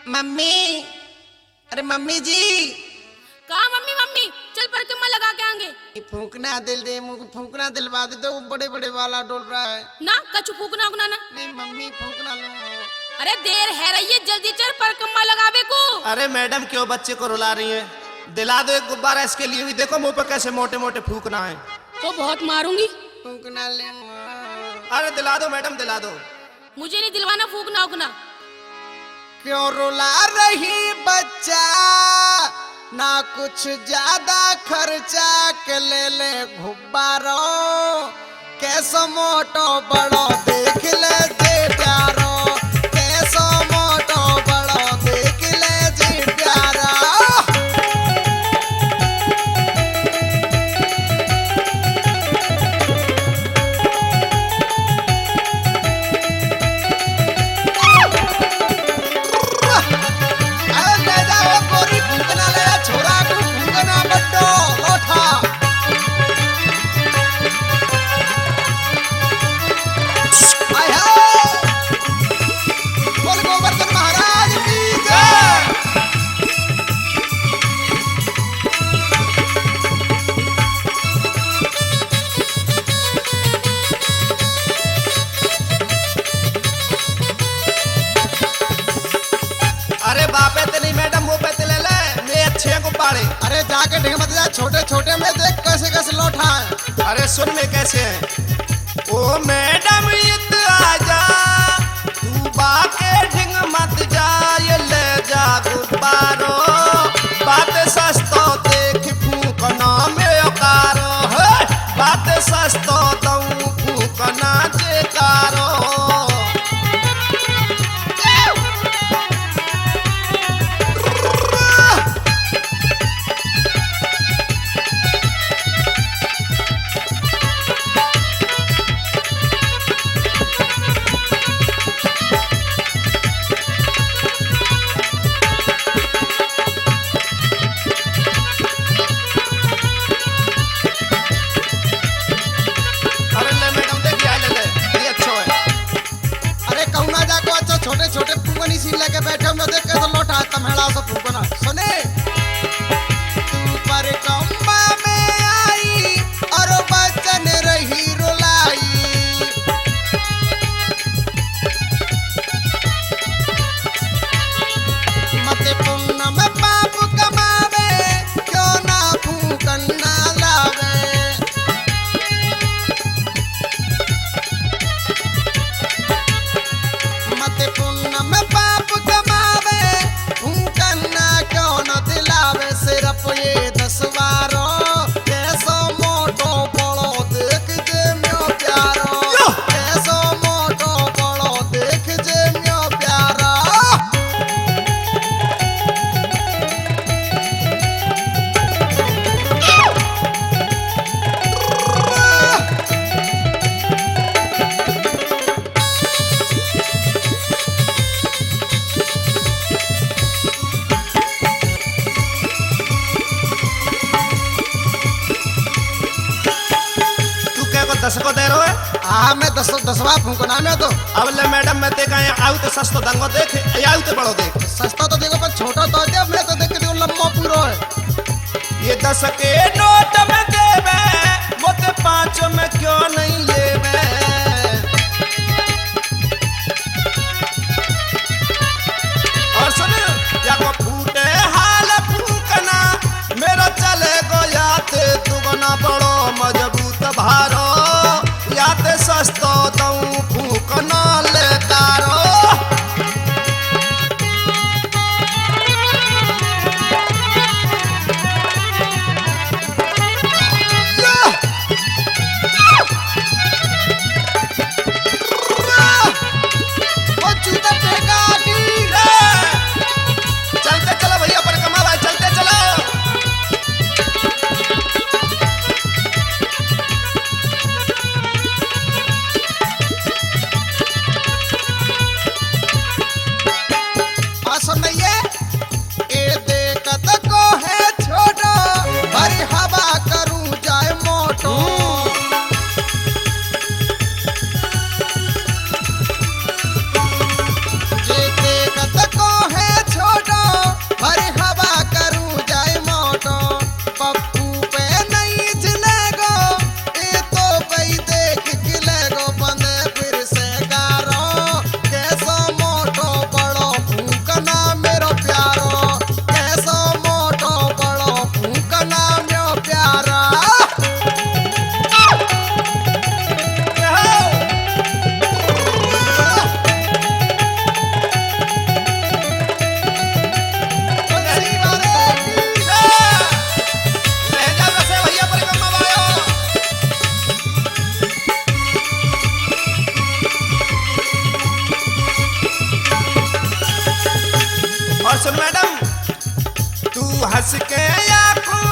Mummy, अरे mummy जी। कहा मम्मी मम्मी चल परिक्रमा लगा के आएंगे। फूकना दिल दे, मुझे फूकना दिलवा दे। तो बड़े बड़े वाला डोल रहा है ना कछु फूकना उगना ना। नहीं मम्मी फूकना लो। अरे देर है रही है, जल्दी चल परिक्रमा लगावे को। अरे मैडम क्यों बच्चे को रुला रही है? दिला दो एक गुब्बारा इसके लिए भी। देखो मुंह पे कैसे मोटे मोटे फूकना है। तो बहुत मारूंगी। फूकना ले। अरे दिला दो मैडम, दिला दो। मुझे नहीं दिलवाना फूकना उगना। क्यों रुला रही बच्चा, ना कुछ ज्यादा खर्चा के ले गुब्बारों। कैसो मोटो बड़ो देख ले जे प्यारो, कैसो मोटो बड़ो देख ले जे प्यारा। ले जाओ गोरी फूकना ले जा, छोरा को फूकना बड्डो लोठा। आय हाय, बोल गोवर्धन महाराज की जय। अरे बापे ते नहीं मैडम, मुंह पे ते ले ले। मैं अच्छे गुब्बारे। अरे जाके ढेर मत जा, छोटे छोटे में देख कैसे कैसे लोठा है। अरे सुन में कैसे है। ओ मैडम इत आजा, तू बाके ढिंग मत जा। ये ले जा गुब्बारो, बात सस्तो देख फूकना में कारो है। बात सस्तो दऊ फूकना जेकारो। अरे ले मैडम देखिए, ले ले, ये अच्छा है। अरे कहूँ ना जाको अच्छा छोटे छोटे फूकनी सी लेके बैठे हम देख कैसे लोठा है तमहेड़ा सा फूकना। सुने तू पर कम्बा में आई और बचन रही रुलाई। मते पुण्य में पाप कमावे, क्यों ना फूकन ना लावे। मते पुण्य में पाप कमावे, फूकना क्यों न दिलावे। सिर्फ ये 10 बारो, कैसो मोटो बड़ो देख जे म्यो प्यारो। कैसो मोटो बड़ो देख जे म्यो प्यारा। तू क्या को 10 को दे रहो है? हाँ मैं 10वां फूकना में तो अब ले मैडम मैं देखा आउ तो सस्तो दंगो देख, आउ तो बड़ो देख। सस्ता तो देखो पर छोटा तो दे। मैं तो देख के देखो लंबा पूरा है। ये 10 के नोट में देवे, मोते 5 में क्यों नहीं लेवे। और सुन या को फूटे हाल फूकना, मेरा चले गो याते दुगना बड़ो मजबूत भारो। याते सस्तो दऊ फूकना ले तारो। सुन मैडम तू हंस के आंखों